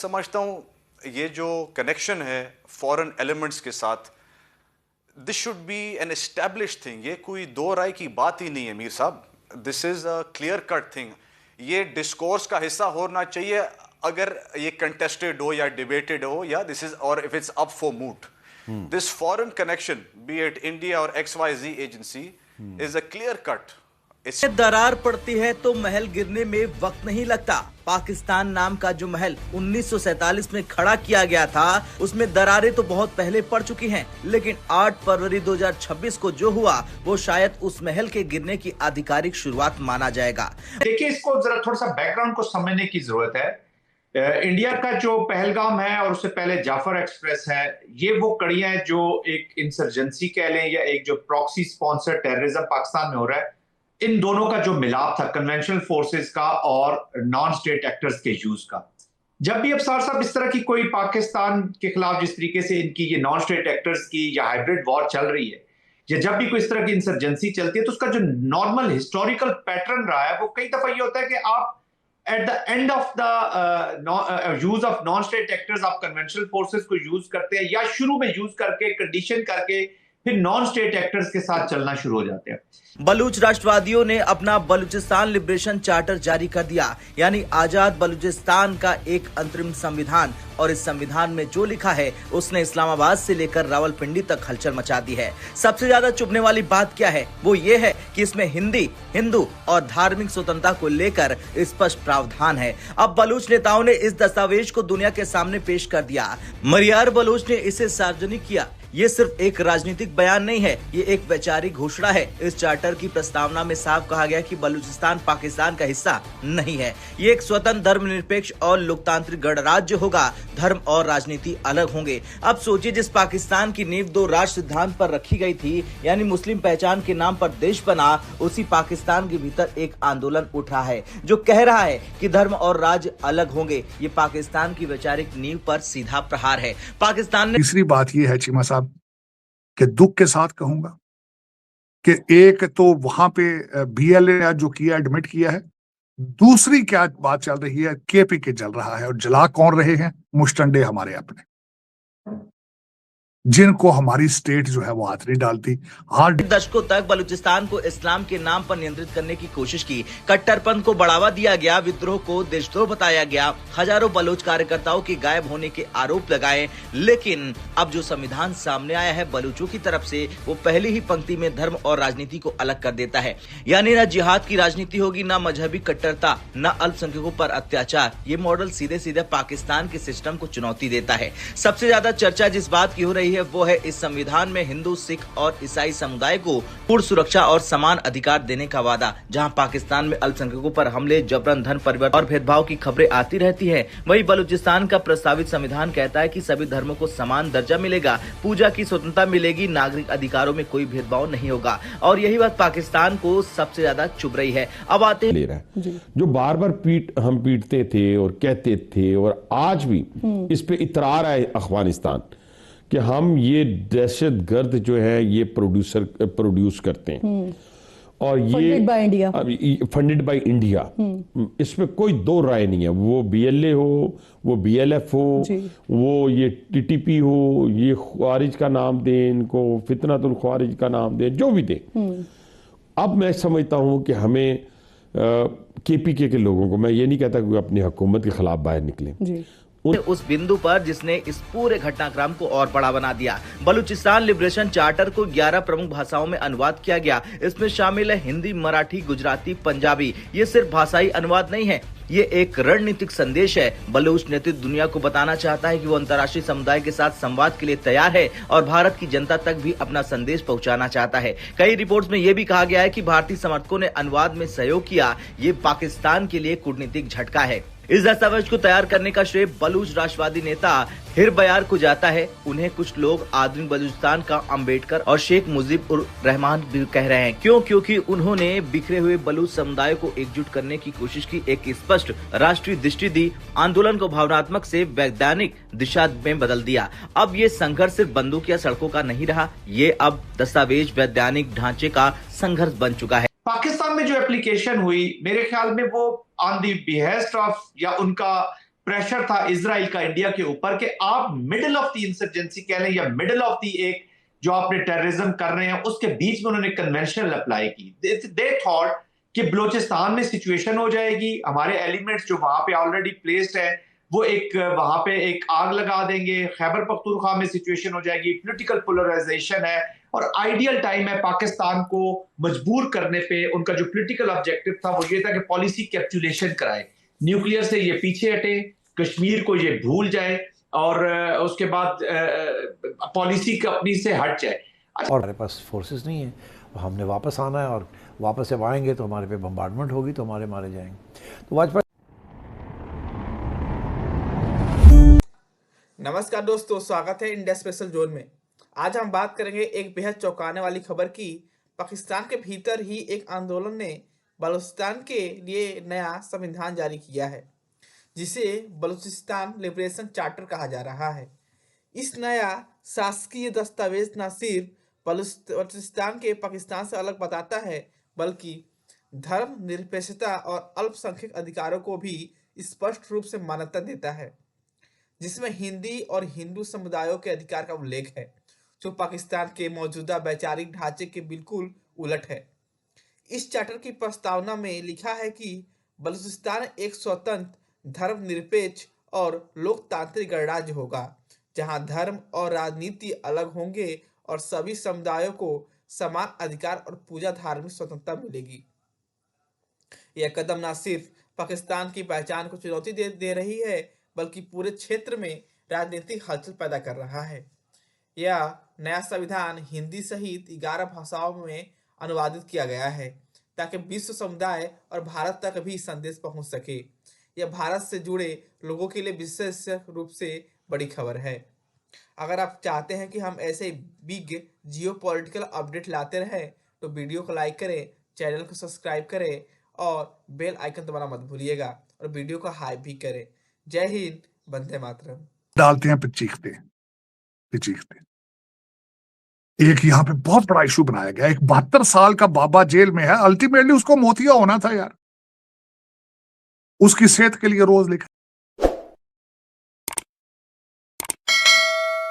समझता हूँ ये जो कनेक्शन है फॉरेन एलिमेंट्स के साथ, this should be an established thing. ये कोई दो राय की बात ही नहीं है मीर साहब, this is a clear cut thing. ये डिस्कोर्स का हिस्सा होना चाहिए अगर ये कंटेस्टेड हो या डिबेटेड हो, या दिस इज और if it's up for moot. This foreign connection B it India और XYZ agency is a clear cut. दरार पड़ती है तो महल गिरने में वक्त नहीं लगता। पाकिस्तान नाम का जो महल 1947 में खड़ा किया गया था, उसमें दरारें तो बहुत पहले पड़ चुकी हैं, लेकिन 8 फरवरी 2026 को जो हुआ वो शायद उस महल के गिरने की आधिकारिक शुरुआत माना जाएगा। देखिए, इसको जरा थोड़ा सा बैकग्राउंड को समझने की जरूरत है। इंडिया का जो पहलगाम है और उससे पहले जाफर एक्सप्रेस है, ये वो कड़ियां हैं जो एक इंसर्जेंसी कह लें या एक जो प्रॉक्सी स्पॉन्सर टेररिज्म पाकिस्तान में हो रहा है, इन दोनों का जो मिलाप था कन्वेंशनल फोर्सेस का और नॉन स्टेट एक्टर्स के यूज का। जब भी अफसार साहब इस तरह की कोई पाकिस्तान के खिलाफ जिस तरीके से इनकी ये नॉन स्टेट एक्टर्स की या हाइब्रिड वॉर चल रही है, या जब भी कोई इस तरह की इंसर्जेंसी चलती है, तो उसका जो नॉर्मल हिस्टोरिकल पैटर्न रहा है वो कई दफा ये होता है कि आप at the end of the use of non state actors आप कन्वेंशनल फोर्सेस को यूज करते हैं, या शुरू में यूज करके कंडीशन करके फिर नॉन स्टेट एक्टर्स के साथ चलना शुरू हो जाते हैं। बलूच राष्ट्रवादियों ने अपना बलूचिस्तान लिबरेशन चार्टर जारी कर दिया, यानी आजाद बलूचिस्तान का एक अंतरिम संविधान। और इस संविधान में जो लिखा है उसने इस्लामाबाद से लेकर रावलपिंडी तक हलचल मचा दी है। सबसे ज्यादा चुभने वाली बात क्या है, वो ये है कि इसमें हिंदी, हिंदू और धार्मिक स्वतंत्रता को लेकर स्पष्ट प्रावधान है। अब बलूच नेताओं ने इस दस्तावेज को दुनिया के सामने पेश कर दिया। मरियार बलूच ने इसे सार्वजनिक किया। ये सिर्फ एक राजनीतिक बयान नहीं है, ये एक वैचारिक घोषणा है। इस चार्टर की प्रस्तावना में साफ कहा गया कि बलूचिस्तान पाकिस्तान का हिस्सा नहीं है। ये एक स्वतंत्र, धर्मनिरपेक्ष और लोकतांत्रिक गणराज्य होगा। धर्म और राजनीति अलग होंगे। अब सोचिए, जिस पाकिस्तान की नींव 2 राष्ट्र सिद्धांत पर रखी गई थी, यानी मुस्लिम पहचान के नाम पर देश बना, उसी पाकिस्तान के भीतर एक आंदोलन उठा है जो कह रहा है कि धर्म और राज्य अलग होंगे। ये पाकिस्तान की वैचारिक नींव पर सीधा प्रहार है। पाकिस्तान ने तीसरी बात यह है चीमा साहब कि दुख के साथ कहूंगा कि एक तो वहां पे BLA जो किया, एडमिट किया है। दूसरी क्या बात चल रही है, KPK जल रहा है। और जला कौन रहे हैं? मुश्तंडे हमारे अपने, जिनको हमारी स्टेट जो है वो हाथ नहीं डालती। दशकों तक बलूचिस्तान को इस्लाम के नाम पर नियंत्रित करने की कोशिश की। कट्टरपंथ को बढ़ावा दिया गया, विद्रोह को देशद्रोह बताया गया, हजारों बलूच कार्यकर्ताओं के गायब होने के आरोप लगाए। लेकिन अब जो संविधान सामने आया है बलूचों की तरफ से, वो पहली ही पंक्ति में धर्म और राजनीति को अलग कर देता है। यानी न जिहाद की राजनीति होगी, न मजहबी कट्टरता, न अल्पसंख्यकों पर अत्याचार। ये मॉडल सीधे सीधे पाकिस्तान के सिस्टम को चुनौती देता है। सबसे ज्यादा चर्चा जिस बात की हो रही है वो है इस संविधान में हिंदू, सिख और ईसाई समुदाय को पूर्ण सुरक्षा और समान अधिकार देने का वादा। जहां पाकिस्तान में अल्पसंख्यकों पर हमले, जबरन धन परिवर्तन और भेदभाव की खबरें आती रहती हैं, वहीं बलूचिस्तान का प्रस्तावित संविधान कहता है कि सभी धर्मों को समान दर्जा मिलेगा, पूजा की स्वतंत्रता मिलेगी, नागरिक अधिकारों में कोई भेदभाव नहीं होगा। और यही बात पाकिस्तान को सबसे ज्यादा चुभ रही है। अब आते ले रहा है जो बार बार हम पीटते थे और कहते थे, और आज भी इस पे इतरार है अफगानिस्तान कि हम ये दहशतगर्द जो है ये प्रोड्यूस करते हैं, और ये फंडेड बाय इंडिया। इसमें कोई दो राय नहीं है। वो BLA हो, वो BLF हो, वो ये TTP हो, ये ख्वारिज का नाम दें, इनको फितनतुल ख्वारिज का नाम दें, जो भी दें। अब मैं समझता हूं कि हमें KPK के लोगों को, मैं ये नहीं कहता कि अपनी हुकूमत के खिलाफ बाहर निकले, उस बिंदु पर जिसने इस पूरे घटनाक्रम को और बड़ा बना दिया। बलूचिस्तान लिबरेशन चार्टर को 11 प्रमुख भाषाओं में अनुवाद किया गया। इसमें शामिल है हिंदी, मराठी, गुजराती, पंजाबी। ये सिर्फ भाषाई अनुवाद नहीं है, ये एक रणनीतिक संदेश है। बलूच नेतृत्व दुनिया को बताना चाहता है कि वो अंतर्राष्ट्रीय समुदाय के साथ संवाद के लिए तैयार है और भारत की जनता तक भी अपना संदेश पहुंचाना चाहता है। कई रिपोर्ट्स में ये भी कहा गया है कि भारतीय समर्थकों ने अनुवाद में सहयोग किया। ये पाकिस्तान के लिए कूटनीतिक झटका है। इस दस्तावेज को तैयार करने का श्रेय बलूच राष्ट्रवादी नेता हिर बयार को जाता है। उन्हें कुछ लोग आधुनिक बलूचिस्तान का अम्बेडकर और शेख मुजीब उर रहमान भी कह रहे हैं। क्यों? क्योंकि उन्होंने बिखरे हुए बलूच समुदाय को एकजुट करने की कोशिश की, एक स्पष्ट राष्ट्रीय दृष्टि दी, आंदोलन को भावनात्मक से वैज्ञानिक दिशा में बदल दिया। अब ये संघर्ष सिर्फ बंदूक या सड़कों का नहीं रहा, ये अब दस्तावेज वैज्ञानिक ढांचे का संघर्ष बन चुका है। पाकिस्तान में जो एप्लीकेशन हुई, मेरे ख्याल में वो ऑन दी बिहेस्ट ऑफ या उनका प्रेशर था इजराइल का इंडिया के ऊपर कि आप मिडिल ऑफ द इंसर्जेंसी कह लें या मिडिल ऑफ द एक जो आपने टेररिज्म कर रहे हैं उसके बीच में उन्होंने कन्वेंशनल अप्लाई की। दे थॉट कि बलूचिस्तान में सिचुएशन हो जाएगी, हमारे एलिमेंट्स जो वहां पे ऑलरेडी प्लेस्ड है वो एक वहां पे एक आग लगा देंगे, खैबर पख्तूनख्वा में सिचुएशन हो जाएगी, पॉलिटिकल पोलराइजेशन है और आइडियल टाइम है पाकिस्तान को मजबूर करने पे। उनका जो पॉलिटिकल ऑब्जेक्टिव था वो ये था कि पॉलिसी कैप्चुलेशन कराए, न्यूक्लियर से ये पीछे हटे, कश्मीर को ये भूल जाए और उसके बाद पॉलिसी अपनी से हट जाए। और हमारे पास फोर्सेस नहीं है, हमने वापस आना है और वापस जब आएंगे तो हमारे पे बम्बार्डमेंट होगी तो हमारे मारे जाएंगे। तो वाजपेयी। नमस्कार दोस्तों, स्वागत है इंडिया स्पेशल जोन में। आज हम बात करेंगे एक बेहद चौंकाने वाली खबर की। पाकिस्तान के भीतर ही एक आंदोलन ने बलूचिस्तान के लिए नया संविधान जारी किया है, जिसे बलूचिस्तान लिबरेशन चार्टर कहा जा रहा है। इस नया शासकीय दस्तावेज न सिर्फ बलूचिस्तान के पाकिस्तान से अलग बताता है, बल्कि धर्म निरपेक्षता और अल्पसंख्यक अधिकारों को भी स्पष्ट रूप से मान्यता देता है, जिसमें हिंदी और हिंदू समुदायों के अधिकार का उल्लेख है, जो पाकिस्तान के मौजूदा वैचारिक ढांचे के बिल्कुल उलट है। इस चार्टर की प्रस्तावना में लिखा है कि बलूचिस्तान एक स्वतंत्र, धर्मनिरपेक्ष और लोकतांत्रिक गणराज्य होगा, जहां धर्म और राजनीति अलग होंगे और सभी समुदायों को समान अधिकार और पूजा धार्मिक स्वतंत्रता मिलेगी। यह कदम न सिर्फ पाकिस्तान की पहचान को चुनौती दे रही है, बल्कि पूरे क्षेत्र में राजनीतिक हलचल पैदा कर रहा है। यह नया संविधान हिंदी सहित 11 भाषाओं में अनुवादित किया गया है, ताकि विश्व समुदाय और भारत तक भी संदेश पहुंच सके। यह भारत से जुड़े लोगों के लिए विशेष रूप से बड़ी खबर है। अगर आप चाहते हैं कि हम ऐसे बिग जियोपॉलिटिकल अपडेट लाते रहें, तो वीडियो को लाइक करें, चैनल को सब्सक्राइब करें और बेल आइकन दबाना मत भूलिएगा, और वीडियो को हाइप भी करें। जय हिंद, वंदे मातरम। डालते हैं फिर चीखते एक यहाँ पे बहुत बड़ा इशू बनाया गया। एक 72 साल का बाबा जेल में है, अल्टीमेटली उसको मोतिया होना था यार, उसकी सेहत के लिए रोज लिखा